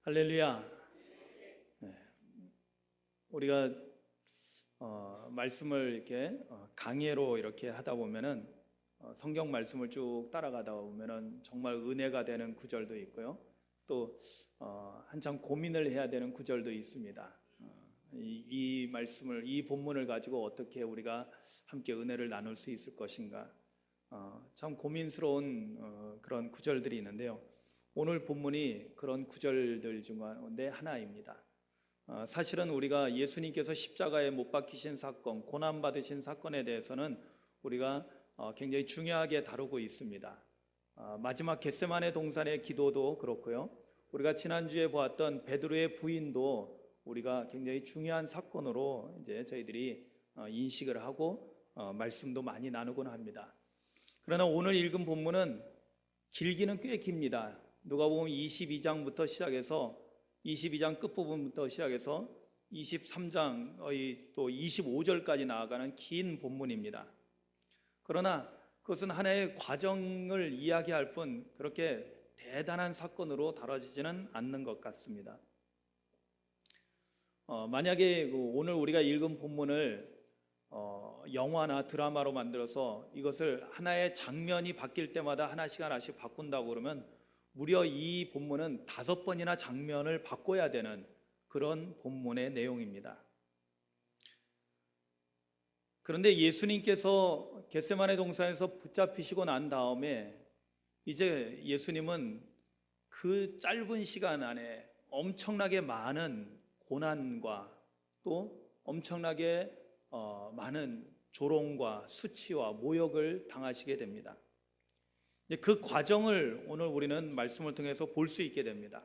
할렐루야. 네. 우리가 말씀을 이렇게 강예로 이렇게 하다 보면은 성경 말씀을 쭉 따라가다 보면은 정말 은혜가 되는 구절도 있고요. 또 한참 고민을 해야 되는 구절도 있습니다. 이 말씀을, 이 본문을 가지고 어떻게 우리가 함께 은혜를 나눌 수 있을 것인가, 참 고민스러운 그런 구절들이 있는데요. 오늘 본문이 그런 구절들 중 가운데 하나입니다. 사실은 우리가 예수님께서 십자가에 못 박히신 사건, 고난받으신 사건에 대해서는 우리가 굉장히 중요하게 다루고 있습니다. 마지막 겟세마네 동산의 기도도 그렇고요. 우리가 지난주에 보았던 베드로의 부인도 우리가 굉장히 중요한 사건으로 이제 저희들이 인식을 하고 말씀도 많이 나누곤 합니다. 그러나 오늘 읽은 본문은 길기는 꽤 깁니다. 누가복음 22장부터 시작해서 22장 끝부분부터 시작해서 23장의 또 25절까지 나아가는 긴 본문입니다. 그러나 그것은 하나의 과정을 이야기할 뿐 그렇게 대단한 사건으로 다뤄지지는 않는 것 같습니다. 만약에 오늘 우리가 읽은 본문을 영화나 드라마로 만들어서 이것을 하나의 장면이 바뀔 때마다 하나씩 바꾼다고 그러면 무려 이 본문은 5번이나 장면을 바꿔야 되는 그런 본문의 내용입니다. 그런데 예수님께서 겟세마네 동산에서 붙잡히시고 난 다음에 이제 예수님은 그 짧은 시간 안에 엄청나게 많은 고난과 또 엄청나게 많은 조롱과 수치와 모욕을 당하시게 됩니다. 그 과정을 오늘 우리는 말씀을 통해서 볼 수 있게 됩니다.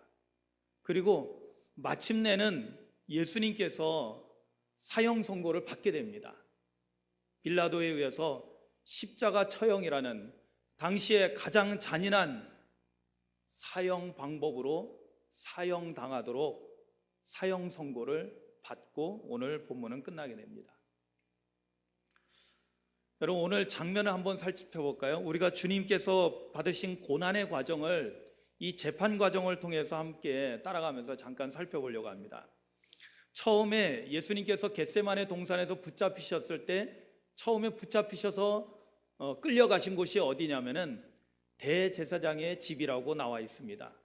그리고 마침내는 예수님께서 사형 선고를 받게 됩니다. 빌라도에 의해서 십자가 처형이라는 당시에 가장 잔인한 사형 방법으로 사형당하도록 사형 선고를 받고 오늘 본문은 끝나게 됩니다. 여러분, 오늘 장면을 한번 살펴볼까요? 우리가 주님께서 받으신 고난의 과정을 이 재판 과정을 통해서 함께 따라가면서 잠깐 살펴보려고 합니다. 처음에 예수님께서 겟세마네 동산에서 붙잡히셨을 때 처음에 붙잡히셔서 끌려가신 곳이 어디냐면은 대제사장의 집이라고 나와 있습니다.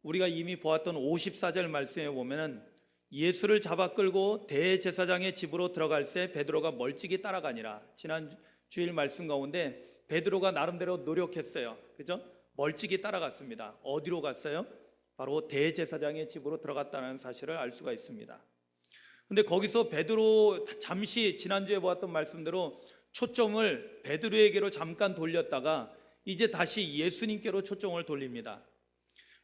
우리가 이미 보았던 54절 말씀에 보면은 예수를 잡아 끌고 대제사장의 집으로 들어갈 새 베드로가 멀찍이 따라가니라. 지난 주일 말씀 가운데 베드로가 나름대로 노력했어요. 그죠? 멀찍이 따라갔습니다. 어디로 갔어요? 바로 대제사장의 집으로 들어갔다는 사실을 알 수가 있습니다. 근데 거기서 베드로 잠시 지난주에 보았던 말씀대로 초점을 베드로에게로 잠깐 돌렸다가 이제 다시 예수님께로 초점을 돌립니다.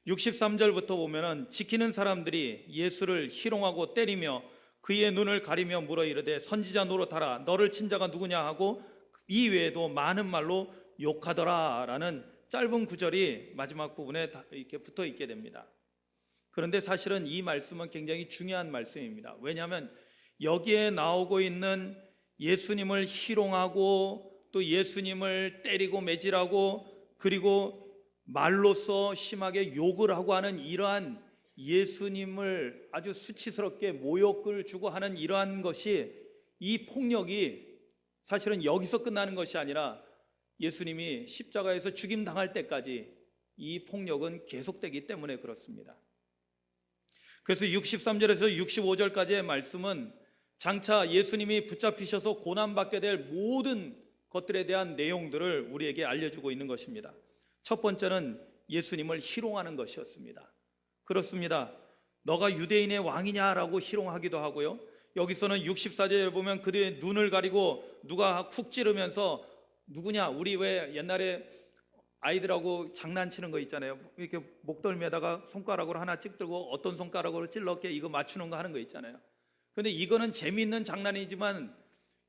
63절부터 보면은 지키는 사람들이 예수를 희롱하고 때리며 그의 눈을 가리며 물어 이르되 선지자 노릇하라, 너를 친 자가 누구냐 하고 이 외에도 많은 말로 욕하더라 라는 짧은 구절이 마지막 부분에 이렇게 붙어 있게 됩니다. 그런데 사실은 이 말씀은 굉장히 중요한 말씀입니다. 왜냐하면 여기에 나오고 있는 예수님을 희롱하고 또 예수님을 때리고 매질하고 그리고 말로써 심하게 욕을 하고 하는 이러한 예수님을 아주 수치스럽게 모욕을 주고 하는 이러한 것이, 이 폭력이 사실은 여기서 끝나는 것이 아니라 예수님이 십자가에서 죽임당할 때까지 이 폭력은 계속되기 때문에 그렇습니다. 그래서 63절에서 65절까지의 말씀은 장차 예수님이 붙잡히셔서 고난받게 될 모든 것들에 대한 내용들을 우리에게 알려주고 있는 것입니다. 첫 번째는 예수님을 희롱하는 것이었습니다. 그렇습니다. 너가 유대인의 왕이냐라고 희롱하기도 하고요. 여기서는 64절에 보면 그들의 눈을 가리고 누가 쿡 찌르면서 누구냐, 우리 왜 옛날에 아이들하고 장난치는 거 있잖아요. 이렇게 목덜미에다가 손가락으로 하나 찍 들고 어떤 손가락으로 찔렀게 이거 맞추는 거 하는 거 있잖아요. 그런데 이거는 재미있는 장난이지만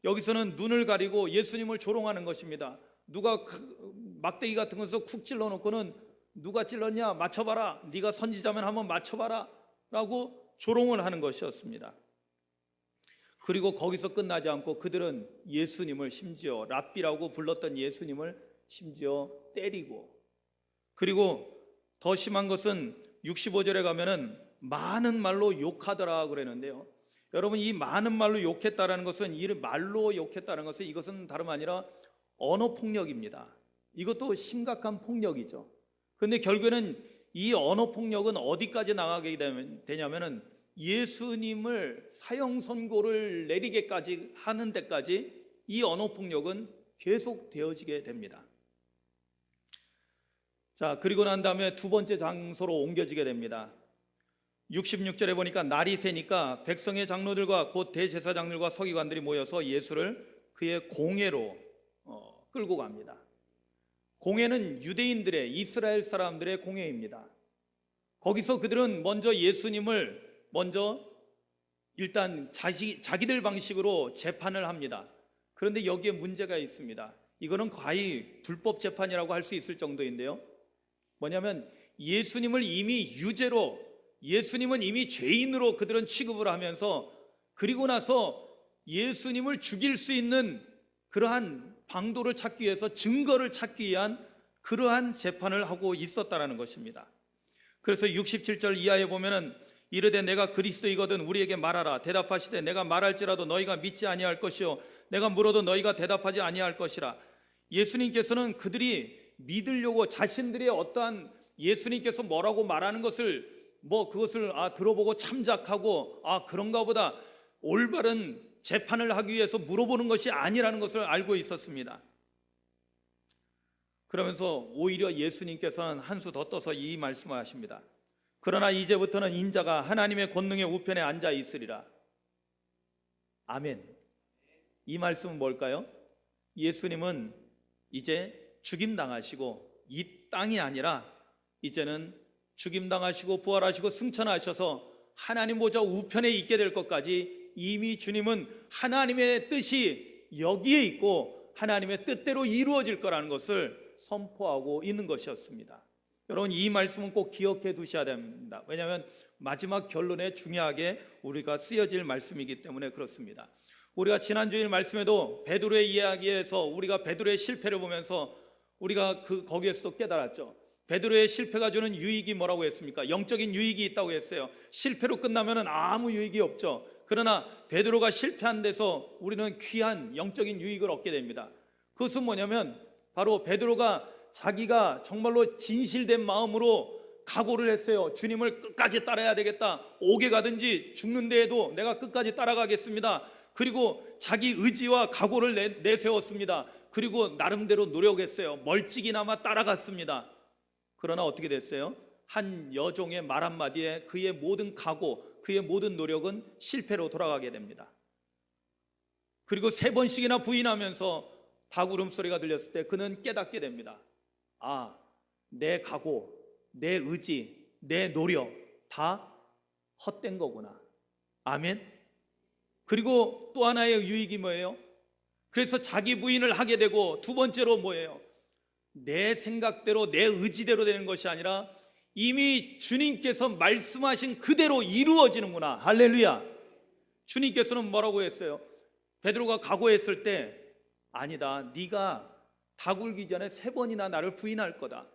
여기서는 눈을 가리고 예수님을 조롱하는 것입니다. 누가 막대기 같은 것에서 쿡 찔러놓고는 누가 찔렀냐 맞춰봐라, 네가 선지자면 한번 맞춰봐라 라고 조롱을 하는 것이었습니다. 그리고 거기서 끝나지 않고 그들은 예수님을 심지어 랍비라고 불렀던 예수님을 심지어 때리고, 그리고 더 심한 것은 65절에 가면은 많은 말로 욕하더라 그러는데요. 여러분, 이 많은 말로 욕했다라는 것은, 이 말로 욕했다는 것은 이것은 다름 아니라 언어 폭력입니다. 이것도 심각한 폭력이죠. 그런데 결국에는 이 언어 폭력은 어디까지 나가게 되냐면은 예수님을 사형 선고를 내리게까지 하는 데까지 이 언어 폭력은 계속 되어지게 됩니다. 자, 그리고 난 다음에 두 번째 장소로 옮겨지게 됩니다. 66절에 보니까 날이 새니까 백성의 장로들과 곧 대제사장들과 서기관들이 모여서 예수를 그의 공회로 끌고 갑니다. 공회는 유대인들의, 이스라엘 사람들의 공회입니다. 거기서 그들은 먼저 예수님을 일단 자기들 방식으로 재판을 합니다. 그런데 여기에 문제가 있습니다. 이거는 거의 불법 재판이라고 할 수 있을 정도인데요. 뭐냐면 예수님은 이미 죄인으로 그들은 취급을 하면서, 그리고 나서 예수님을 죽일 수 있는 그러한 방도를 찾기 위해서, 증거를 찾기 위한 그러한 재판을 하고 있었다라는 것입니다. 그래서 67절 이하에 보면은 이르되 내가 그리스도이거든 우리에게 말하라. 대답하시되 내가 말할지라도 너희가 믿지 아니할 것이요 내가 물어도 너희가 대답하지 아니할 것이라. 예수님께서는 그들이 믿으려고 자신들의 어떠한 예수님께서 뭐라고 말하는 것을 그것을 들어보고 참작하고 그런가 보다 올바른 재판을 하기 위해서 물어보는 것이 아니라는 것을 알고 있었습니다. 그러면서 오히려 예수님께서는 한 수 더 떠서 이 말씀을 하십니다. 그러나 이제부터는 인자가 하나님의 권능의 우편에 앉아 있으리라. 아멘. 이 말씀은 뭘까요? 예수님은 이제 죽임당하시고 이 땅이 아니라 이제는 죽임당하시고 부활하시고 승천하셔서 하나님 보좌 우편에 있게 될 것까지 이미 주님은 하나님의 뜻이 여기에 있고 하나님의 뜻대로 이루어질 거라는 것을 선포하고 있는 것이었습니다. 여러분, 이 말씀은 꼭 기억해 두셔야 됩니다. 왜냐하면 마지막 결론에 중요하게 우리가 쓰여질 말씀이기 때문에 그렇습니다. 우리가 지난주일 말씀에도 베드로의 이야기에서 우리가 베드로의 실패를 보면서 우리가 거기에서도 깨달았죠. 베드로의 실패가 주는 유익이 뭐라고 했습니까? 영적인 유익이 있다고 했어요. 실패로 끝나면 아무 유익이 없죠. 그러나 베드로가 실패한 데서 우리는 귀한 영적인 유익을 얻게 됩니다. 그것은 뭐냐면 바로 베드로가 자기가 정말로 진실된 마음으로 각오를 했어요. 주님을 끝까지 따라야 되겠다. 옥에 가든지 죽는 데에도 내가 끝까지 따라가겠습니다. 그리고 자기 의지와 각오를 내세웠습니다. 그리고 나름대로 노력했어요. 멀찍이나마 따라갔습니다. 그러나 어떻게 됐어요? 한 여종의 말 한마디에 그의 모든 각오, 그의 모든 노력은 실패로 돌아가게 됩니다. 그리고 3번씩이나 부인하면서 닭 울음소리가 들렸을 때 그는 깨닫게 됩니다. 내 각오, 내 의지, 내 노력 다 헛된 거구나. 아멘. 그리고 또 하나의 유익이 뭐예요? 그래서 자기 부인을 하게 되고, 두 번째로 뭐예요? 내 생각대로 내 의지대로 되는 것이 아니라 이미 주님께서 말씀하신 그대로 이루어지는구나. 할렐루야. 주님께서는 뭐라고 했어요? 베드로가 각오했을 때 아니다, 네가 닭 울기 전에 3번이나 나를 부인할 거다.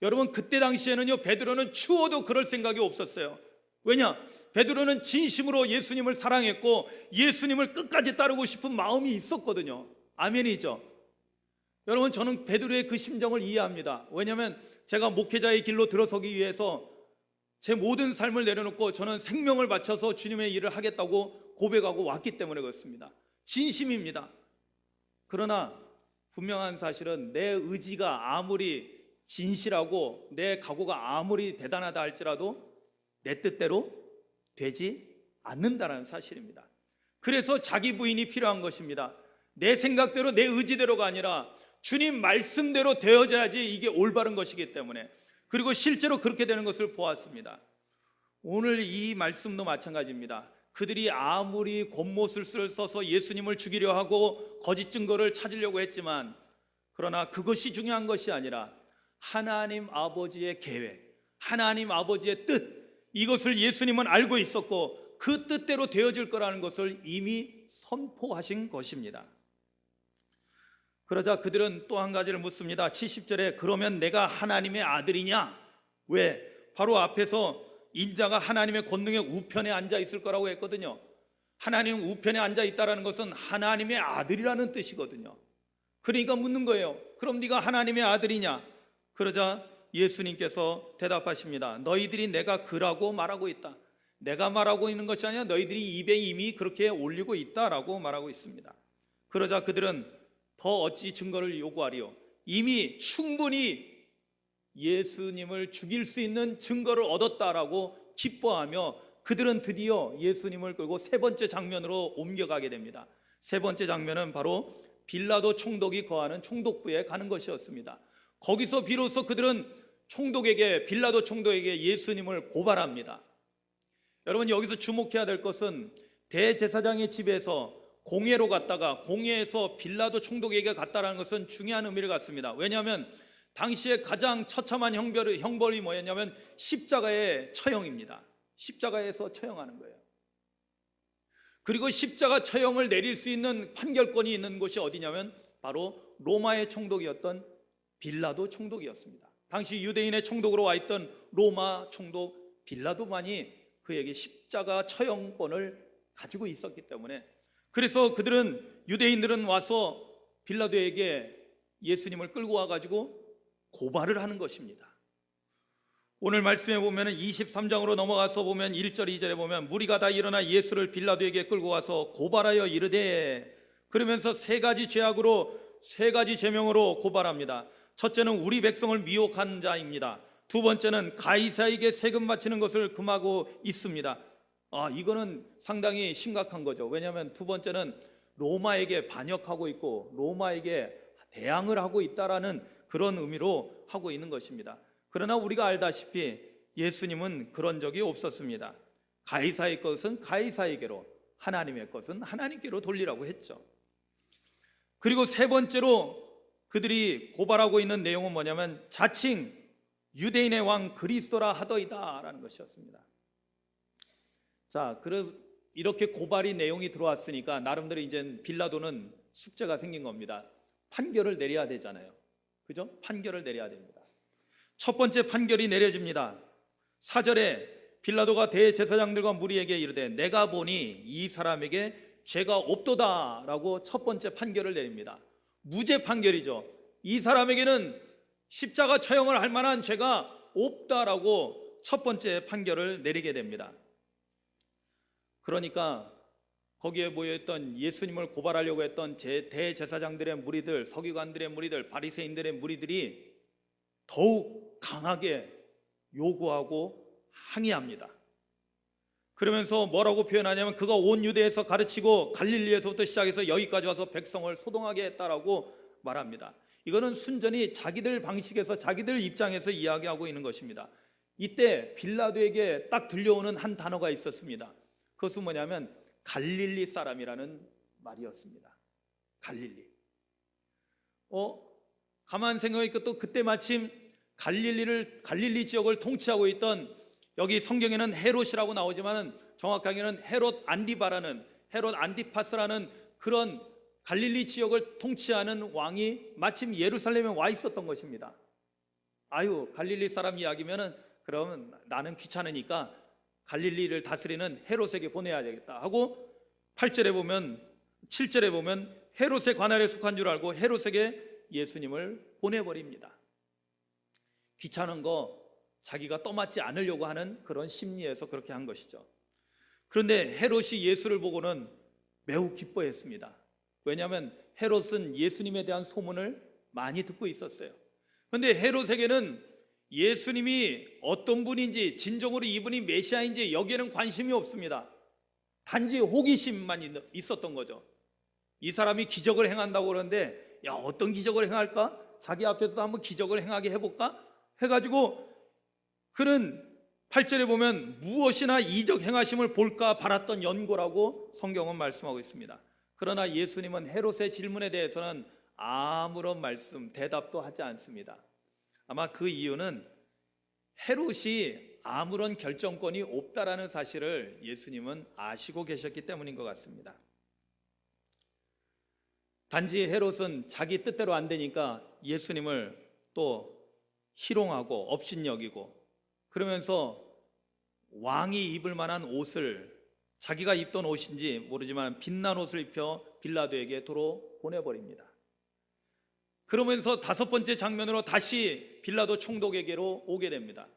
여러분, 그때 당시에는요, 베드로는 추워도 그럴 생각이 없었어요. 왜냐? 베드로는 진심으로 예수님을 사랑했고 예수님을 끝까지 따르고 싶은 마음이 있었거든요. 아멘이죠. 여러분, 저는 베드로의 그 심정을 이해합니다. 왜냐하면 제가 목회자의 길로 들어서기 위해서 제 모든 삶을 내려놓고 저는 생명을 바쳐서 주님의 일을 하겠다고 고백하고 왔기 때문에 그렇습니다. 진심입니다. 그러나 분명한 사실은 내 의지가 아무리 진실하고 내 각오가 아무리 대단하다 할지라도 내 뜻대로 되지 않는다는 사실입니다. 그래서 자기 부인이 필요한 것입니다. 내 생각대로 내 의지대로가 아니라 주님 말씀대로 되어져야지 이게 올바른 것이기 때문에, 그리고 실제로 그렇게 되는 것을 보았습니다. 오늘 이 말씀도 마찬가지입니다. 그들이 아무리 곤못을 써서 예수님을 죽이려 하고 거짓 증거를 찾으려고 했지만, 그러나 그것이 중요한 것이 아니라 하나님 아버지의 계획, 하나님 아버지의 뜻, 이것을 예수님은 알고 있었고 그 뜻대로 되어질 거라는 것을 이미 선포하신 것입니다. 그러자 그들은 또 한 가지를 묻습니다. 70절에 그러면 내가 하나님의 아들이냐? 왜? 바로 앞에서 인자가 하나님의 권능의 우편에 앉아 있을 거라고 했거든요. 하나님 우편에 앉아 있다는 것은 하나님의 아들이라는 뜻이거든요. 그러니까 묻는 거예요. 그럼 네가 하나님의 아들이냐? 그러자 예수님께서 대답하십니다. 너희들이 내가 그라고 말하고 있다. 내가 말하고 있는 것이 아니라 너희들이 입에 이미 그렇게 올리고 있다라고 말하고 있습니다. 그러자 그들은 더 어찌 증거를 요구하리요? 이미 충분히 예수님을 죽일 수 있는 증거를 얻었다라고 기뻐하며 그들은 드디어 예수님을 끌고 세 번째 장면으로 옮겨가게 됩니다. 세 번째 장면은 바로 빌라도 총독이 거하는 총독부에 가는 것이었습니다. 거기서 비로소 그들은 빌라도 총독에게 예수님을 고발합니다. 여러분, 여기서 주목해야 될 것은 대제사장의 집에서 공회로 갔다가 공회에서 빌라도 총독에게 갔다라는 것은 중요한 의미를 갖습니다. 왜냐하면 당시에 가장 처참한 형벌이 뭐였냐면 십자가의 처형입니다. 십자가에서 처형하는 거예요. 그리고 십자가 처형을 내릴 수 있는 판결권이 있는 곳이 어디냐면 바로 로마의 총독이었던 빌라도 총독이었습니다. 당시 유대인의 총독으로 와 있던 로마 총독 빌라도만이 그에게 십자가 처형권을 가지고 있었기 때문에, 그래서 유대인들은 와서 빌라도에게 예수님을 끌고 와가지고 고발을 하는 것입니다. 오늘 말씀에 보면 23장으로 넘어가서 보면 1절 2절에 보면 무리가 다 일어나 예수를 빌라도에게 끌고 와서 고발하여 이르되, 그러면서 세 가지 제명으로 고발합니다. 첫째는 우리 백성을 미혹한 자입니다. 두 번째는 가이사에게 세금 바치는 것을 금하고 있습니다. 이거는 상당히 심각한 거죠. 왜냐하면 두 번째는 로마에게 반역하고 있고 로마에게 대항을 하고 있다라는 그런 의미로 하고 있는 것입니다. 그러나 우리가 알다시피 예수님은 그런 적이 없었습니다. 가이사의 것은 가이사에게로, 하나님의 것은 하나님께로 돌리라고 했죠. 그리고 세 번째로 그들이 고발하고 있는 내용은 뭐냐면 자칭 유대인의 왕 그리스도라 하더이다 라는 것이었습니다. 자, 이렇게 고발이 내용이 들어왔으니까 나름대로 이제 빌라도는 숙제가 생긴 겁니다. 판결을 내려야 되잖아요. 그죠? 판결을 내려야 됩니다. 첫 번째 판결이 내려집니다. 4절에 빌라도가 대제사장들과 무리에게 이르되 내가 보니 이 사람에게 죄가 없도다 라고 첫 번째 판결을 내립니다. 무죄 판결이죠. 이 사람에게는 십자가 처형을 할 만한 죄가 없다라고 첫 번째 판결을 내리게 됩니다. 그러니까 거기에 모여있던 예수님을 고발하려고 했던 대제사장들의 무리들, 서기관들의 무리들, 바리새인들의 무리들이 더욱 강하게 요구하고 항의합니다. 그러면서 뭐라고 표현하냐면 그가 온 유대에서 가르치고 갈릴리에서부터 시작해서 여기까지 와서 백성을 소동하게 했다라고 말합니다. 이거는 순전히 자기들 방식에서 자기들 입장에서 이야기하고 있는 것입니다. 이때 빌라도에게 딱 들려오는 한 단어가 있었습니다. 그것은 뭐냐면 갈릴리 사람이라는 말이었습니다. 갈릴리. 가만 생각해보니까 또 그때 마침 갈릴리 지역을 통치하고 있던, 여기 성경에는 헤롯이라고 나오지만 정확하게는 헤롯 안디파스라는 그런 갈릴리 지역을 통치하는 왕이 마침 예루살렘에 와 있었던 것입니다. 갈릴리 사람 이야기면은 그러면 나는 귀찮으니까 갈릴리를 다스리는 헤롯에게 보내야 되겠다 하고 7절에 보면 헤롯의 관할에 속한 줄 알고 헤롯에게 예수님을 보내버립니다. 귀찮은 거 자기가 떠맡지 않으려고 하는 그런 심리에서 그렇게 한 것이죠. 그런데 헤롯이 예수를 보고는 매우 기뻐했습니다. 왜냐하면 헤롯은 예수님에 대한 소문을 많이 듣고 있었어요. 그런데 헤롯에게는 예수님이 어떤 분인지, 진정으로 이분이 메시아인지 여기에는 관심이 없습니다. 단지 호기심만 있었던 거죠. 이 사람이 기적을 행한다고 그러는데 어떤 기적을 행할까? 자기 앞에서도 한번 기적을 행하게 해볼까? 해가지고 그는 8절에 보면 무엇이나 이적 행하심을 볼까 바랐던 연고라고 성경은 말씀하고 있습니다. 그러나 예수님은 헤롯의 질문에 대해서는 아무런 대답도 하지 않습니다. 아마 그 이유는 헤롯이 아무런 결정권이 없다라는 사실을 예수님은 아시고 계셨기 때문인 것 같습니다. 단지 헤롯은 자기 뜻대로 안 되니까 예수님을 또 희롱하고 업신여기고 그러면서 왕이 입을 만한 옷을, 자기가 입던 옷인지 모르지만 빛난 옷을 입혀 빌라도에게 도로 보내버립니다. 그러면서 다섯 번째 장면으로 다시 빌라도 총독에게로 오게 됩니다.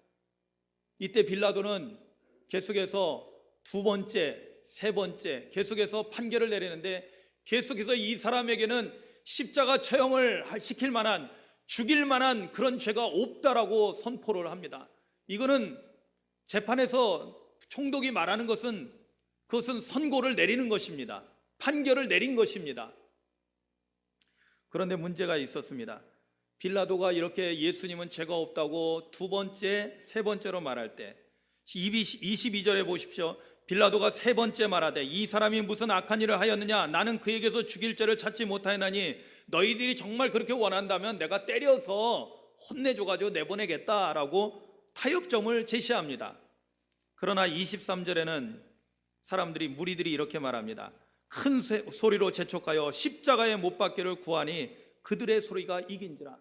이때 빌라도는 계속해서 두 번째, 세 번째 계속해서 판결을 내리는데, 계속해서 이 사람에게는 십자가 처형을 시킬 만한, 죽일 만한 그런 죄가 없다라고 선포를 합니다. 이거는 재판에서 총독이 말하는 것은, 그것은 선고를 내리는 것입니다. 판결을 내린 것입니다. 그런데 문제가 있었습니다. 빌라도가 이렇게 예수님은 죄가 없다고 두 번째, 세 번째로 말할 때 22절에 보십시오. 빌라도가 세 번째 말하되 이 사람이 무슨 악한 일을 하였느냐, 나는 그에게서 죽일 죄를 찾지 못하였나니 너희들이 정말 그렇게 원한다면 내가 때려서 혼내줘가지고 내보내겠다라고 타협점을 제시합니다. 그러나 23절에는 사람들이, 무리들이 이렇게 말합니다. 큰 소리로 재촉하여 십자가에 못 박기를 구하니 그들의 소리가 이긴지라.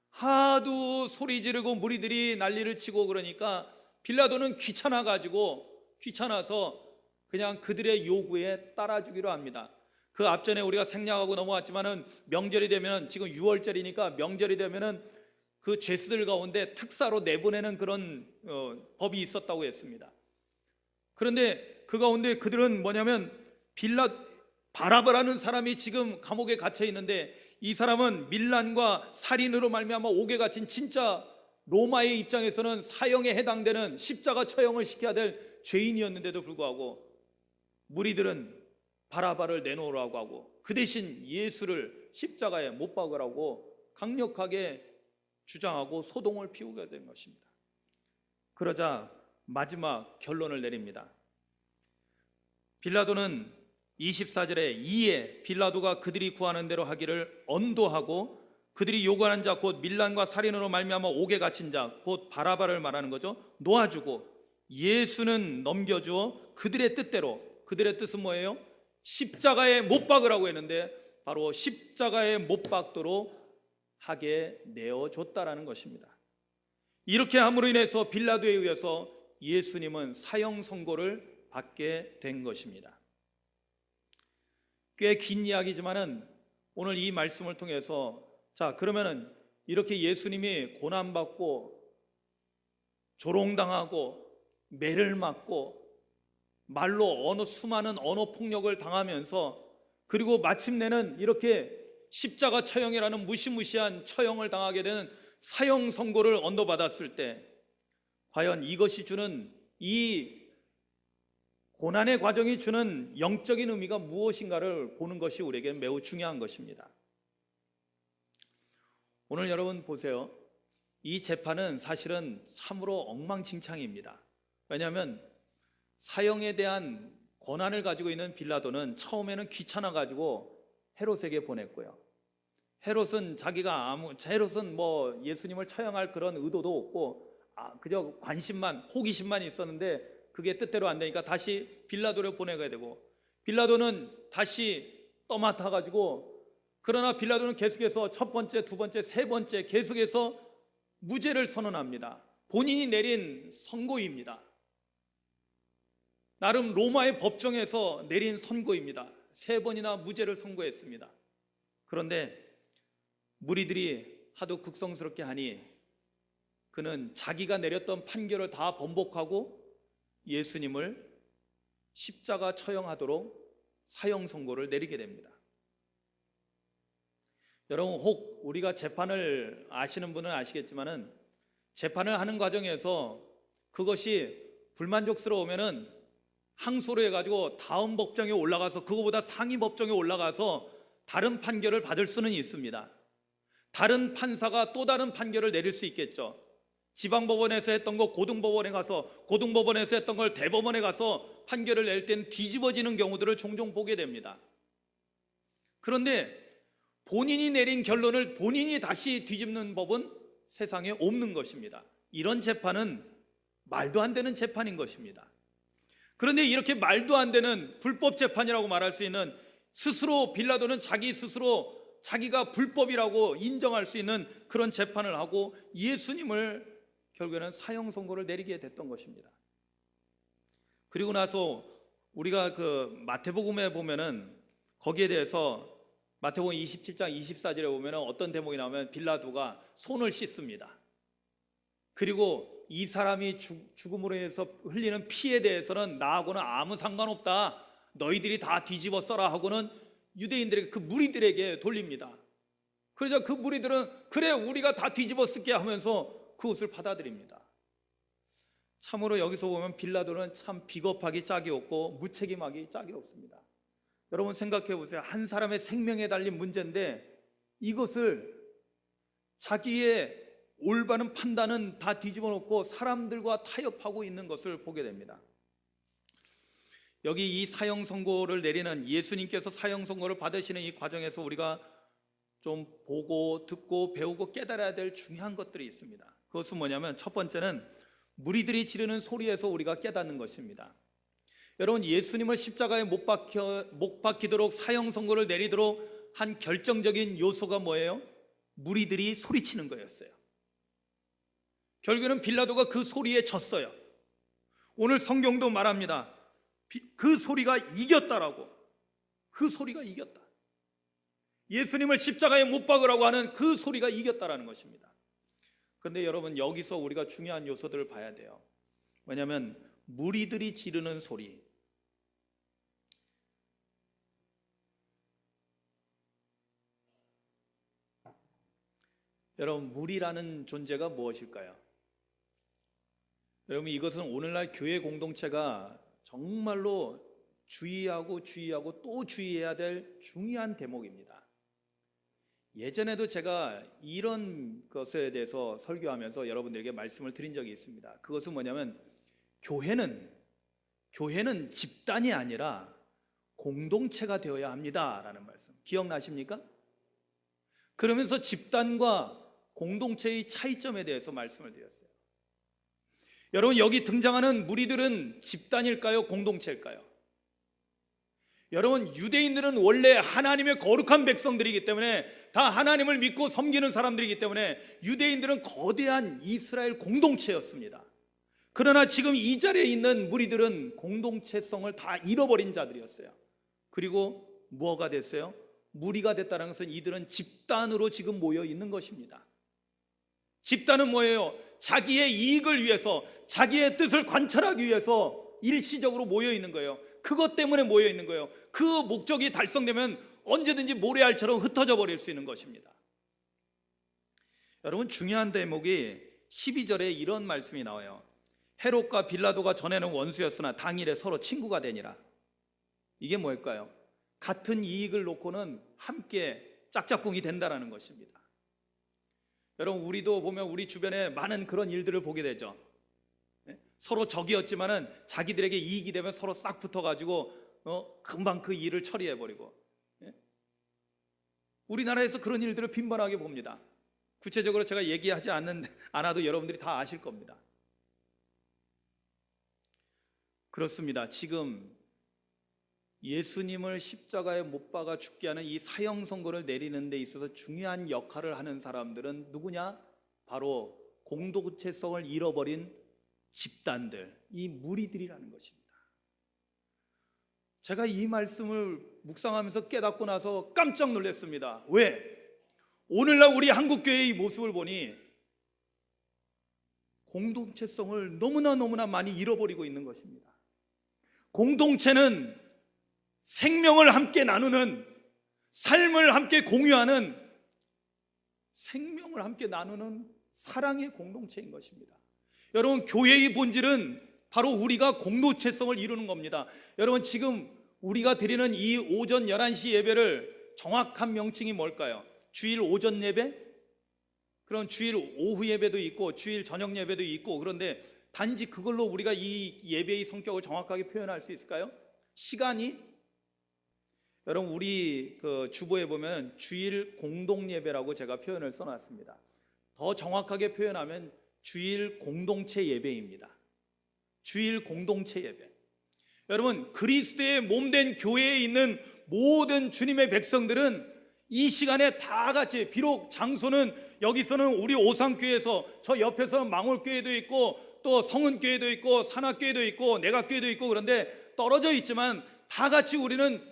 하도 소리 지르고 무리들이 난리를 치고 그러니까 빌라도는 귀찮아서 그냥 그들의 요구에 따라주기로 합니다. 그 앞전에 우리가 생략하고 넘어왔지만은 명절이 되면, 지금 6월절이니까 명절이 되면은 그 죄수들 가운데 특사로 내보내는 그런 법이 있었다고 했습니다. 그런데 그 가운데 그들은 뭐냐면, 바라바라는 사람이 지금 감옥에 갇혀 있는데, 이 사람은 밀란과 살인으로 말미암아 옥에 갇힌, 진짜 로마의 입장에서는 사형에 해당되는 십자가 처형을 시켜야 될 죄인이었는데도 불구하고 무리들은 바라바를 내놓으라고 하고 그 대신 예수를 십자가에 못 박으라고 강력하게 주장하고 소동을 피우게 된 것입니다. 그러자 마지막 결론을 내립니다. 빌라도는 24절에 이에 빌라도가 그들이 구하는 대로 하기를 언도하고, 그들이 요구하는 자 곧 밀란과 살인으로 말미암아 옥에 갇힌 자 곧 바라바를 말하는 거죠, 놓아주고 예수는 넘겨주어 그들의 뜻대로, 그들의 뜻은 뭐예요? 십자가에 못 박으라고 했는데 바로 십자가에 못 박도록 하게 내어줬다라는 것입니다. 이렇게 함으로 인해서 빌라도에 의해서 예수님은 사형 선고를 받게 된 것입니다. 꽤 긴 이야기지만은 오늘 이 말씀을 통해서, 자, 그러면은 이렇게 예수님이 고난받고 조롱당하고 매를 맞고 말로 수많은 언어 폭력을 당하면서, 그리고 마침내는 이렇게 십자가 처형이라는 무시무시한 처형을 당하게 되는 사형 선고를 언도받았을 때, 과연 이것이 주는, 이 고난의 과정이 주는 영적인 의미가 무엇인가를 보는 것이 우리에게 매우 중요한 것입니다. 오늘 여러분 보세요. 이 재판은 사실은 참으로 엉망진창입니다. 왜냐하면 사형에 대한 권한을 가지고 있는 빌라도는 처음에는 귀찮아가지고 헤롯에게 보냈고요. 헤롯은 뭐 예수님을 처형할 그런 의도도 없고 그저 호기심만 있었는데 그게 뜻대로 안 되니까 다시 빌라도를 보내게 되고, 빌라도는 다시 떠맡아가지고, 그러나 빌라도는 계속해서 첫 번째, 두 번째, 세 번째 계속해서 무죄를 선언합니다. 본인이 내린 선고입니다. 나름 로마의 법정에서 내린 선고입니다. 세 번이나 무죄를 선고했습니다. 그런데 무리들이 하도 극성스럽게 하니 그는 자기가 내렸던 판결을 다 번복하고 예수님을 십자가 처형하도록 사형 선고를 내리게 됩니다. 여러분, 혹 우리가 재판을 아시는 분은 아시겠지만은 재판을 하는 과정에서 그것이 불만족스러우면은 항소를 해가지고 다음 법정에 올라가서, 그거보다 상위 법정에 올라가서 다른 판결을 받을 수는 있습니다. 다른 판사가 또 다른 판결을 내릴 수 있겠죠. 지방법원에서 했던 거 고등법원에 가서, 고등법원에서 했던 걸 대법원에 가서 판결을 낼 때는 뒤집어지는 경우들을 종종 보게 됩니다. 그런데 본인이 내린 결론을 본인이 다시 뒤집는 법은 세상에 없는 것입니다. 이런 재판은 말도 안 되는 재판인 것입니다. 그런데 이렇게 말도 안 되는 불법 재판이라고 말할 수 있는, 스스로 빌라도는 자기 스스로 자기가 불법이라고 인정할 수 있는 그런 재판을 하고 예수님을 결국에는 사형 선고를 내리게 됐던 것입니다. 그리고 나서 우리가 그 마태복음에 보면은 거기에 대해서 마태복음 27장 24절에 보면은 어떤 대목이 나오면 빌라도가 손을 씻습니다. 그리고 이 사람이 죽음으로 해서 흘리는 피에 대해서는 나하고는 아무 상관없다, 너희들이 다 뒤집어 써라 하고는 유대인들에게, 그 무리들에게 돌립니다. 그러자 그 무리들은 그래 우리가 다 뒤집어 쓸게 하면서 그것을 받아들입니다. 참으로 여기서 보면 빌라도는 참 비겁하기 짝이 없고 무책임하기 짝이 없습니다. 여러분 생각해 보세요. 한 사람의 생명에 달린 문제인데 이것을 자기의 올바른 판단은 다 뒤집어 놓고 사람들과 타협하고 있는 것을 보게 됩니다. 여기 이 사형 선고를 내리는, 예수님께서 사형 선고를 받으시는 이 과정에서 우리가 좀 보고 듣고 배우고 깨달아야 될 중요한 것들이 있습니다. 그것은 뭐냐면 첫 번째는 무리들이 지르는 소리에서 우리가 깨닫는 것입니다. 여러분, 예수님을 십자가에 못 박히도록 사형 선고를 내리도록 한 결정적인 요소가 뭐예요? 무리들이 소리치는 거였어요. 결국에는 빌라도가 그 소리에 졌어요. 오늘 성경도 말합니다. 그 소리가 이겼다라고. 그 소리가 이겼다. 예수님을 십자가에 못 박으라고 하는 그 소리가 이겼다라는 것입니다. 그런데 여러분, 여기서 우리가 중요한 요소들을 봐야 돼요. 왜냐하면 무리들이 지르는 소리, 여러분, 무리라는 존재가 무엇일까요? 여러분, 이것은 오늘날 교회 공동체가 정말로 주의하고 또 주의해야 될 중요한 대목입니다. 예전에도 제가 이런 것에 대해서 설교하면서 여러분들에게 말씀을 드린 적이 있습니다. 그것은 뭐냐면 교회는 집단이 아니라 공동체가 되어야 합니다라는 말씀 기억나십니까? 그러면서 집단과 공동체의 차이점에 대해서 말씀을 드렸어요. 여러분, 여기 등장하는 무리들은 집단일까요? 공동체일까요? 여러분, 유대인들은 원래 하나님의 거룩한 백성들이기 때문에, 다 하나님을 믿고 섬기는 사람들이기 때문에 유대인들은 거대한 이스라엘 공동체였습니다. 그러나 지금 이 자리에 있는 무리들은 공동체성을 다 잃어버린 자들이었어요. 그리고 뭐가 됐어요? 무리가 됐다는 것은 이들은 집단으로 지금 모여 있는 것입니다. 집단은 뭐예요? 자기의 이익을 위해서, 자기의 뜻을 관철하기 위해서 일시적으로 모여 있는 거예요. 그것 때문에 모여 있는 거예요. 그 목적이 달성되면 언제든지 모래알처럼 흩어져 버릴 수 있는 것입니다. 여러분, 중요한 대목이 12절에 이런 말씀이 나와요. 헤롯과 빌라도가 전에는 원수였으나 당일에 서로 친구가 되니라. 이게 뭘까요? 같은 이익을 놓고는 함께 짝짝꿍이 된다라는 것입니다. 여러분, 우리도 보면 우리 주변에 많은 그런 일들을 보게 되죠. 서로 적이었지만은 자기들에게 이익이 되면 서로 싹 붙어가지고 금방 그 일을 처리해버리고, 우리나라에서 그런 일들을 빈번하게 봅니다. 구체적으로 제가 얘기하지 않아도 여러분들이 다 아실 겁니다. 그렇습니다. 지금 예수님을 십자가에 못 박아 죽게 하는 이 사형 선고를 내리는 데 있어서 중요한 역할을 하는 사람들은 누구냐? 바로 공동체성을 잃어버린 집단들, 이 무리들이라는 것입니다. 제가 이 말씀을 묵상하면서 깨닫고 나서 깜짝 놀랐습니다. 왜? 오늘날 우리 한국교회의 모습을 보니 공동체성을 너무나 많이 잃어버리고 있는 것입니다. 공동체는 생명을 함께 나누는, 삶을 함께 공유하는, 생명을 함께 나누는 사랑의 공동체인 것입니다. 여러분, 교회의 본질은 바로 우리가 공동체성을 이루는 겁니다. 여러분, 지금 우리가 드리는 이 오전 11시 예배를 정확한 명칭이 뭘까요? 주일 오전 예배? 그런 주일 오후 예배도 있고 주일 저녁 예배도 있고, 그런데 단지 그걸로 우리가 이 예배의 성격을 정확하게 표현할 수 있을까요? 시간이, 여러분, 우리 그 주보에 보면 주일 공동 예배라고 제가 표현을 써놨습니다. 더 정확하게 표현하면 주일 공동체 예배입니다. 주일 공동체 예배. 여러분, 그리스도의 몸된 교회에 있는 모든 주님의 백성들은 이 시간에 다 같이, 비록 장소는 여기서는 우리 오상교회에서, 저 옆에서는 망월교회도 있고 또 성은교회도 있고 산악교회도 있고 내각교회도 있고, 그런데 떨어져 있지만 다 같이 우리는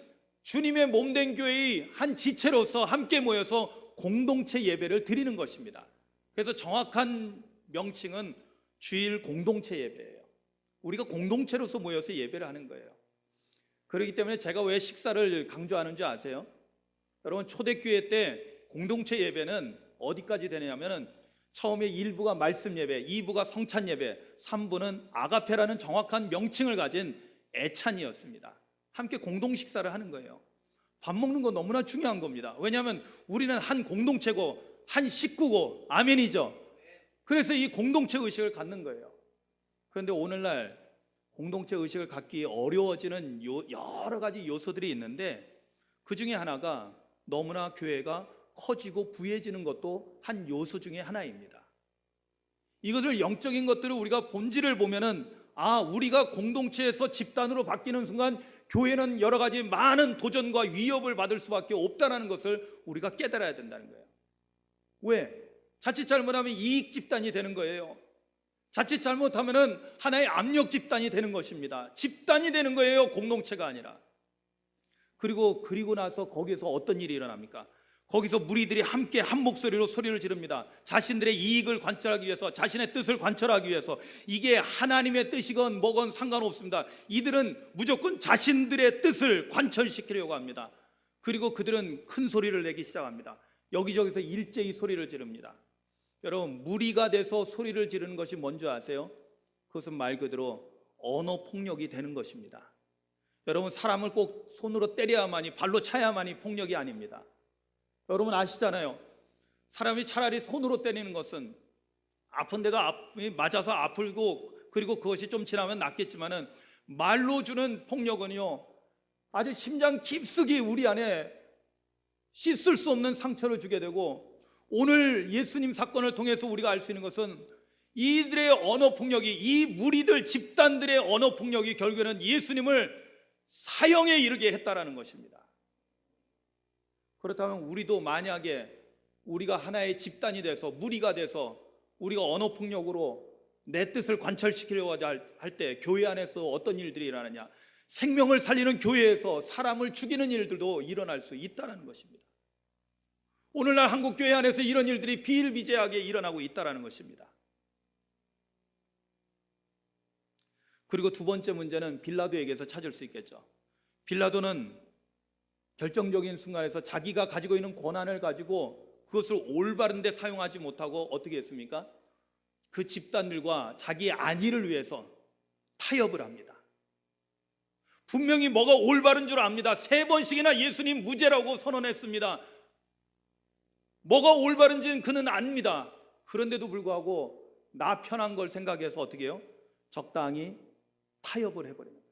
주님의 몸된 교회의 한 지체로서 함께 모여서 공동체 예배를 드리는 것입니다. 그래서 정확한 명칭은 주일 공동체 예배예요. 우리가 공동체로서 모여서 예배를 하는 거예요. 그렇기 때문에 제가 왜 식사를 강조하는지 아세요? 여러분, 초대교회 때 공동체 예배는 어디까지 되냐면은 처음에 1부가 말씀 예배, 2부가 성찬 예배, 3부는 아가페라는 정확한 명칭을 가진 애찬이었습니다. 함께 공동 식사를 하는 거예요. 밥 먹는 거 너무나 중요한 겁니다. 왜냐하면 우리는 한 공동체고 한 식구고, 아멘이죠. 그래서 이 공동체 의식을 갖는 거예요. 그런데 오늘날 공동체 의식을 갖기 어려워지는 여러 가지 요소들이 있는데, 그 중에 하나가 너무나 교회가 커지고 부해지는 것도 한 요소 중에 하나입니다. 이것을, 영적인 것들을 우리가 본질을 보면은, 우리가 공동체에서 집단으로 바뀌는 순간 교회는 여러 가지 많은 도전과 위협을 받을 수밖에 없다는 것을 우리가 깨달아야 된다는 거예요. 왜? 자칫 잘못하면 이익 집단이 되는 거예요. 자칫 잘못하면 하나의 압력 집단이 되는 것입니다. 집단이 되는 거예요, 공동체가 아니라. 그리고 나서 거기서 어떤 일이 일어납니까? 거기서 무리들이 함께 한 목소리로 소리를 지릅니다. 자신들의 이익을 관철하기 위해서, 자신의 뜻을 관철하기 위해서. 이게 하나님의 뜻이건 뭐건 상관없습니다. 이들은 무조건 자신들의 뜻을 관철시키려고 합니다. 그리고 그들은 큰 소리를 내기 시작합니다. 여기저기서 일제히 소리를 지릅니다. 여러분, 무리가 돼서 소리를 지르는 것이 뭔지 아세요? 그것은 말 그대로 언어 폭력이 되는 것입니다. 여러분, 사람을 꼭 손으로 때려야만이, 발로 차야만이 폭력이 아닙니다. 여러분 아시잖아요. 사람이 차라리 손으로 때리는 것은 아픈 데가 맞아서 아프고, 그리고 그것이 좀 지나면 낫겠지만은, 말로 주는 폭력은요, 아주 심장 깊숙이 우리 안에 씻을 수 없는 상처를 주게 되고, 오늘 예수님 사건을 통해서 우리가 알 수 있는 것은 이들의 언어 폭력이, 이 무리들 집단들의 언어 폭력이 결국에는 예수님을 사형에 이르게 했다라는 것입니다. 그렇다면 우리도 만약에 우리가 하나의 집단이 돼서, 무리가 돼서 우리가 언어 폭력으로 내 뜻을 관철시키려고 할 때 교회 안에서 어떤 일들이 일어나냐? 생명을 살리는 교회에서 사람을 죽이는 일들도 일어날 수 있다는 것입니다. 오늘날 한국교회 안에서 이런 일들이 비일비재하게 일어나고 있다는 것입니다. 그리고 두 번째 문제는 빌라도에게서 찾을 수 있겠죠. 빌라도는 결정적인 순간에서 자기가 가지고 있는 권한을 가지고 그것을 올바른 데 사용하지 못하고 어떻게 했습니까? 그 집단들과 자기의 안위를 위해서 타협을 합니다. 분명히 뭐가 올바른 줄 압니다. 3번씩이나 예수님 무죄라고 선언했습니다. 뭐가 올바른지는 그는 압니다. 그런데도 불구하고 나 편한 걸 생각해서 어떻게 해요? 적당히 타협을 해버리는 거예요.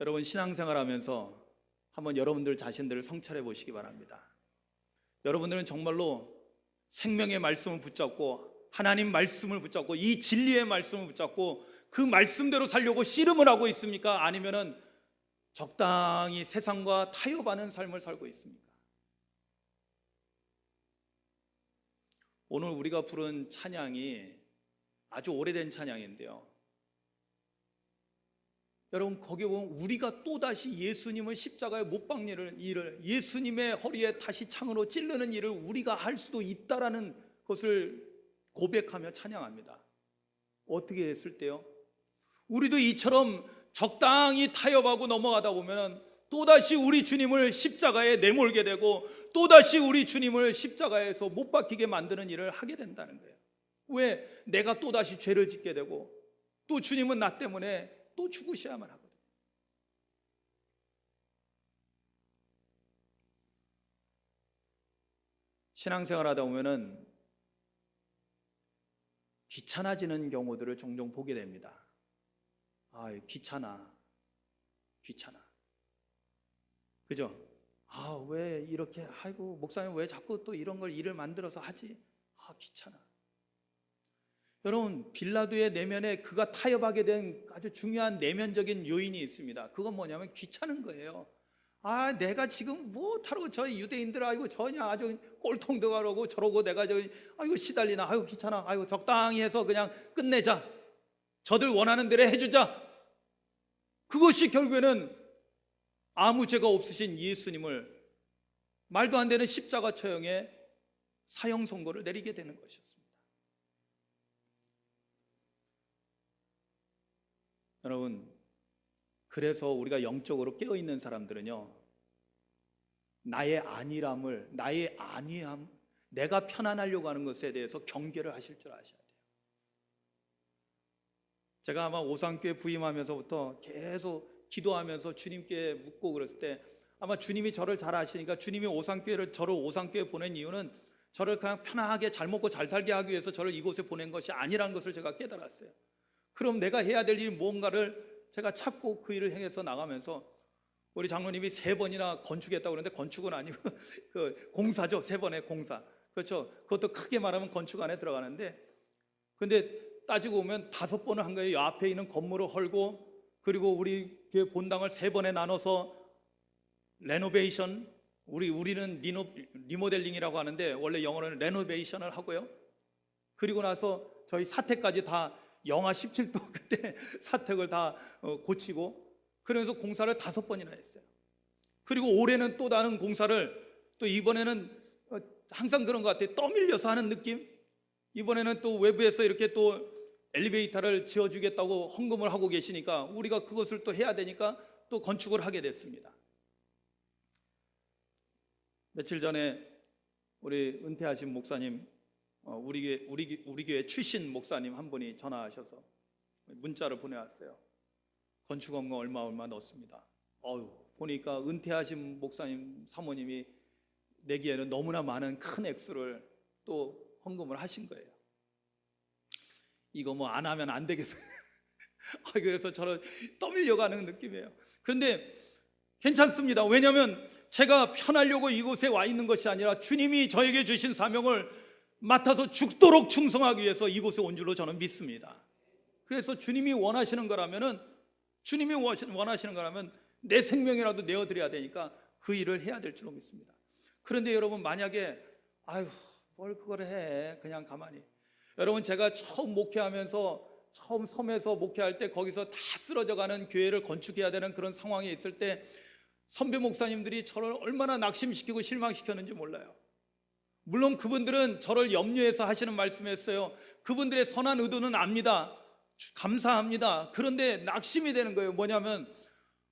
여러분, 신앙생활하면서 한번 여러분들 자신들을 성찰해 보시기 바랍니다. 여러분들은 정말로 생명의 말씀을 붙잡고, 하나님 말씀을 붙잡고, 이 진리의 말씀을 붙잡고 그 말씀대로 살려고 씨름을 하고 있습니까? 아니면은 적당히 세상과 타협하는 삶을 살고 있습니까? 오늘 우리가 부른 찬양이 아주 오래된 찬양인데요, 여러분, 거기에 보면 우리가 또다시 예수님을 십자가에 못 박는 일을, 예수님의 허리에 다시 창으로 찌르는 일을 우리가 할 수도 있다라는 것을 고백하며 찬양합니다. 어떻게 했을 때요? 우리도 이처럼 적당히 타협하고 넘어가다 보면 또다시 우리 주님을 십자가에 내몰게 되고, 또다시 우리 주님을 십자가에서 못 박히게 만드는 일을 하게 된다는 거예요. 왜? 내가 또다시 죄를 짓게 되고, 또 주님은 나 때문에 또 죽으셔야만 하거든요. 신앙생활 하다 보면은 귀찮아지는 경우들을 종종 보게 됩니다. 귀찮아. 그죠? 왜 이렇게, 아이고, 목사님 왜 자꾸 또 이런 걸 일을 만들어서 하지? 귀찮아. 여러분, 빌라도의 내면에 그가 타협하게 된 아주 중요한 내면적인 요인이 있습니다. 그건 뭐냐면 귀찮은 거예요. 내가 지금 못하러 저 유대인들 전혀 아주 꼴통도 가라고 저러고 내가 시달리나, 귀찮아, 적당히 해서 그냥 끝내자, 저들 원하는 대로 해주자. 그것이 결국에는 아무 죄가 없으신 예수님을 말도 안 되는 십자가 처형에 사형 선고를 내리게 되는 것이었습니다. 여러분, 그래서 우리가 영적으로 깨어있는 사람들은요, 나의 안일함을, 나의 안위함, 내가 편안하려고 하는 것에 대해서 경계를 하실 줄 아셔야 돼요. 제가 아마 오상교회 부임하면서부터 계속 기도하면서 주님께 묻고 그랬을 때, 아마 주님이 저를 잘 아시니까 주님이 저를 오상교회 보낸 이유는 저를 그냥 편하게 잘 먹고 잘 살게 하기 위해서 저를 이곳에 보낸 것이 아니라는 것을 제가 깨달았어요. 그럼 내가 해야 될 일이 뭔가를 제가 찾고 그 일을 행해서 나가면서, 우리 장로님이 3번이나 건축했다고 그러는데 건축은 아니고 그 공사죠. 3번의 공사. 그렇죠. 그것도 크게 말하면 건축 안에 들어가는데, 근데 따지고 보면 5번을 한 거예요. 앞에 있는 건물을 헐고, 그리고 우리 교회 본당을 3번에 나눠서 레노베이션, 우리는 리모델링이라고 하는데 원래 영어로는 레노베이션을 하고요. 그리고 나서 저희 사택까지 다 영하 17도 그때 사택을 다 고치고, 그래서 공사를 5번이나 했어요. 그리고 올해는 또 다른 공사를, 또 이번에는 항상 그런 것 같아요. 떠밀려서 하는 느낌. 이번에는 또 외부에서 이렇게 또 엘리베이터를 지어주겠다고 헌금을 하고 계시니까 우리가 그것을 또 해야 되니까 또 건축을 하게 됐습니다. 며칠 전에 우리 은퇴하신 목사님, 우리 교회 출신 목사님 한 분이 전화하셔서 문자를 보내왔어요. 건축 헌금 얼마 넣었습니다. 보니까 은퇴하신 목사님 사모님이 내기에는 너무나 많은 큰 액수를 또 헌금을 하신 거예요. 이거 안 하면 안 되겠어요. 그래서 저는 떠밀려가는 느낌이에요. 그런데 괜찮습니다. 왜냐하면 제가 편하려고 이곳에 와 있는 것이 아니라 주님이 저에게 주신 사명을 맡아서 죽도록 충성하기 위해서 이곳에 온 줄로 저는 믿습니다. 그래서 주님이 원하시는 거라면 내 생명이라도 내어드려야 되니까 그 일을 해야 될 줄로 믿습니다. 그런데 여러분, 만약에 뭘 그걸 해, 그냥 가만히. 여러분, 제가 처음 섬에서 목회할 때 거기서 다 쓰러져가는 교회를 건축해야 되는 그런 상황에 있을 때 선배 목사님들이 저를 얼마나 낙심시키고 실망시켰는지 몰라요. 물론 그분들은 저를 염려해서 하시는 말씀이었어요. 그분들의 선한 의도는 압니다. 감사합니다. 그런데 낙심이 되는 거예요. 뭐냐면,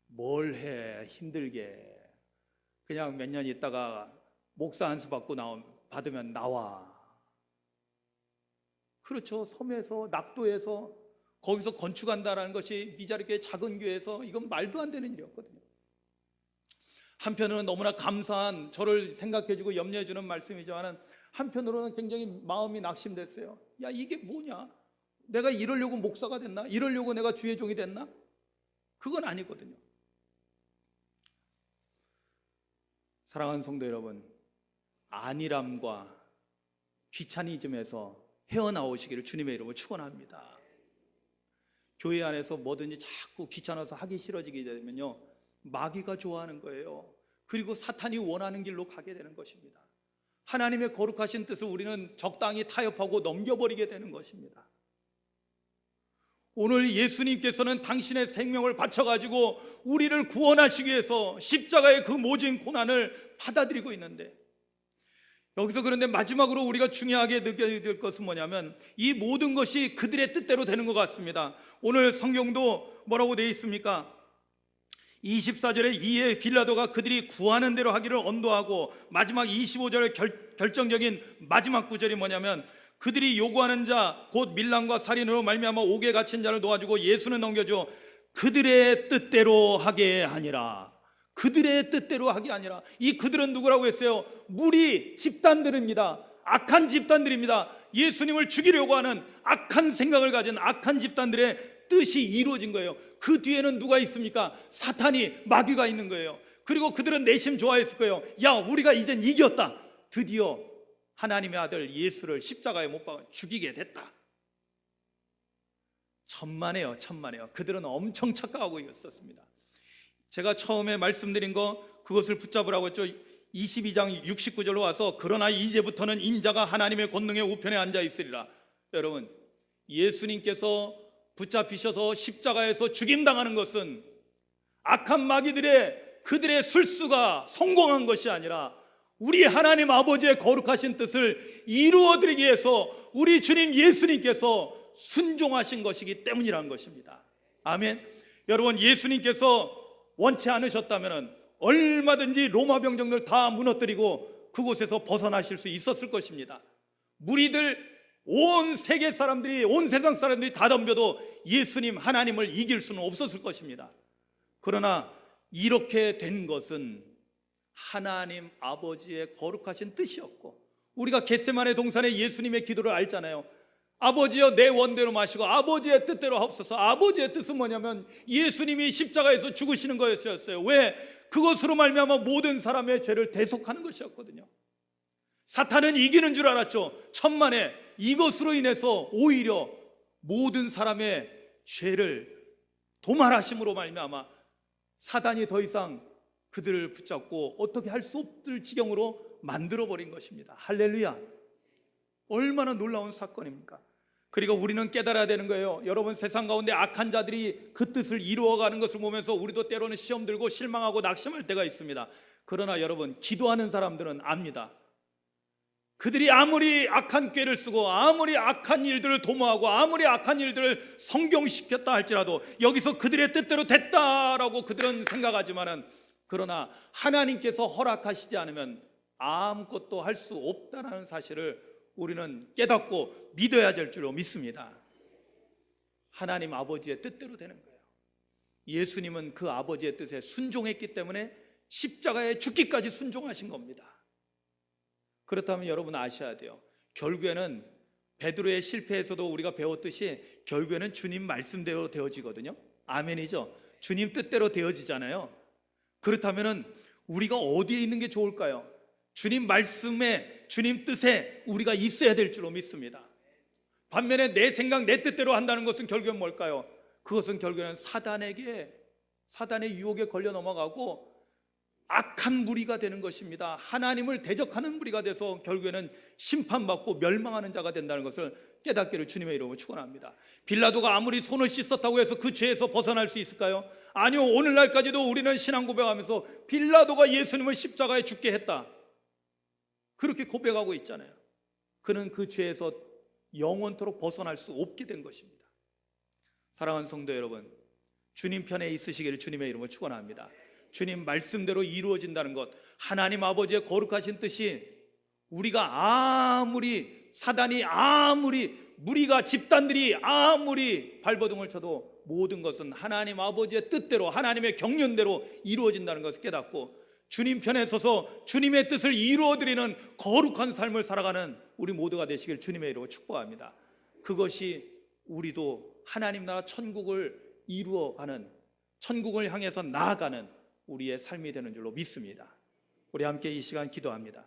뭘 해, 힘들게. 그냥 몇 년 있다가 목사 한 수 받으면 나와. 그렇죠. 섬에서, 낙도에서, 거기서 건축한다는 것이 미자립교회 작은 교회에서 이건 말도 안 되는 일이었거든요. 한편으로는 너무나 감사한, 저를 생각해주고 염려해주는 말씀이지만 한편으로는 굉장히 마음이 낙심됐어요. 이게 뭐냐? 내가 이러려고 목사가 됐나? 이러려고 내가 주의 종이 됐나? 그건 아니거든요. 사랑하는 성도 여러분, 안일함과 귀차니즘에서 헤어나오시기를 주님의 이름으로 축원합니다. 교회 안에서 뭐든지 자꾸 귀찮아서 하기 싫어지게 되면요, 마귀가 좋아하는 거예요. 그리고 사탄이 원하는 길로 가게 되는 것입니다. 하나님의 거룩하신 뜻을 우리는 적당히 타협하고 넘겨버리게 되는 것입니다. 오늘 예수님께서는 당신의 생명을 바쳐가지고 우리를 구원하시기 위해서 십자가의 그 모진 고난을 받아들이고 있는데, 여기서 그런데 마지막으로 우리가 중요하게 느껴야 될 것은 뭐냐면, 이 모든 것이 그들의 뜻대로 되는 것 같습니다. 오늘 성경도 뭐라고 되어 있습니까? 24절에 이에 빌라도가 그들이 구하는 대로 하기를 언도하고, 마지막 25절의 결정적인 마지막 구절이 뭐냐면, 그들이 요구하는 자 곧 밀랑과 살인으로 말미암아 옥에 갇힌 자를 놓아주고 예수는 넘겨줘 그들의 뜻대로 하게 하니라. 그들의 뜻대로 하게 아니라, 이 그들은 누구라고 했어요? 무리 집단들입니다. 악한 집단들입니다. 예수님을 죽이려고 하는 악한 생각을 가진 악한 집단들의 뜻이 이루어진 거예요. 그 뒤에는 누가 있습니까? 사탄이, 마귀가 있는 거예요. 그리고 그들은 내심 좋아했을 거예요. 우리가 이젠 이겼다. 드디어 하나님의 아들 예수를 십자가에 못 박아 죽이게 됐다. 천만에요. 그들은 엄청 착각하고 있었습니다. 제가 처음에 말씀드린 거, 그것을 붙잡으라고 했죠. 22장 69절로 와서 그러나 이제부터는 인자가 하나님의 권능의 우편에 앉아 있으리라. 여러분, 예수님께서 붙잡히셔서 십자가에서 죽임당하는 것은 악한 마귀들의 그들의 술수가 성공한 것이 아니라 우리 하나님 아버지의 거룩하신 뜻을 이루어드리기 위해서 우리 주님 예수님께서 순종하신 것이기 때문이라는 것입니다. 아멘. 여러분, 예수님께서 원치 않으셨다면 얼마든지 로마 병정들 다 무너뜨리고 그곳에서 벗어나실 수 있었을 것입니다. 무리들 온 세계 사람들이, 온 세상 사람들이 다 덤벼도 예수님 하나님을 이길 수는 없었을 것입니다. 그러나 이렇게 된 것은 하나님 아버지의 거룩하신 뜻이었고, 우리가 겟세마네 동산에 예수님의 기도를 알잖아요. 아버지여 내 원대로 마시고 아버지의 뜻대로 하옵소서. 아버지의 뜻은 뭐냐면 예수님이 십자가에서 죽으시는 거였어요. 왜? 그것으로 말미암아 모든 사람의 죄를 대속하는 것이었거든요. 사탄은 이기는 줄 알았죠. 천만에 이것으로 인해서 오히려 모든 사람의 죄를 도말하심으로 말미암아 사단이 더 이상 그들을 붙잡고 어떻게 할 수 없을 지경으로 만들어버린 것입니다. 할렐루야. 얼마나 놀라운 사건입니까? 그리고 우리는 깨달아야 되는 거예요. 여러분, 세상 가운데 악한 자들이 그 뜻을 이루어가는 것을 보면서 우리도 때로는 시험 들고 실망하고 낙심할 때가 있습니다. 그러나 여러분, 기도하는 사람들은 압니다. 그들이 아무리 악한 꾀를 쓰고 아무리 악한 일들을 도모하고 아무리 악한 일들을 성경시켰다 할지라도 여기서 그들의 뜻대로 됐다라고 그들은 생각하지만은, 그러나 하나님께서 허락하시지 않으면 아무것도 할 수 없다는 사실을 우리는 깨닫고 믿어야 될 줄로 믿습니다. 하나님 아버지의 뜻대로 되는 거예요. 예수님은 그 아버지의 뜻에 순종했기 때문에 십자가에 죽기까지 순종하신 겁니다. 그렇다면 여러분 아셔야 돼요. 결국에는 베드로의 실패에서도 우리가 배웠듯이 결국에는 주님 말씀대로 되어지거든요. 아멘이죠. 주님 뜻대로 되어지잖아요. 그렇다면 우리가 어디에 있는 게 좋을까요? 주님 말씀에, 주님 뜻에 우리가 있어야 될 줄로 믿습니다. 반면에 내 생각, 내 뜻대로 한다는 것은 결국엔 뭘까요? 그것은 결국에는 사단의 유혹에 걸려 넘어가고 악한 무리가 되는 것입니다. 하나님을 대적하는 무리가 돼서 결국에는 심판받고 멸망하는 자가 된다는 것을 깨닫기를 주님의 이름으로 축원합니다. 빌라도가 아무리 손을 씻었다고 해서 그 죄에서 벗어날 수 있을까요? 아니요. 오늘날까지도 우리는 신앙 고백하면서 빌라도가 예수님을 십자가에 죽게 했다, 그렇게 고백하고 있잖아요. 그는 그 죄에서 영원토록 벗어날 수 없게 된 것입니다. 사랑하는 성도 여러분, 주님 편에 있으시기를 주님의 이름으로 축원합니다. 주님 말씀대로 이루어진다는 것, 하나님 아버지의 거룩하신 뜻이 우리가 아무리 사단이 아무리 무리가 집단들이 아무리 발버둥을 쳐도 모든 것은 하나님 아버지의 뜻대로 하나님의 경륜대로 이루어진다는 것을 깨닫고 주님 편에 서서 주님의 뜻을 이루어드리는 거룩한 삶을 살아가는 우리 모두가 되시길 주님의 이름으로 축복합니다. 그것이 우리도 하나님 나라 천국을 이루어가는, 천국을 향해서 나아가는 우리의 삶이 되는 줄로 믿습니다. 우리 함께 이 시간 기도합니다.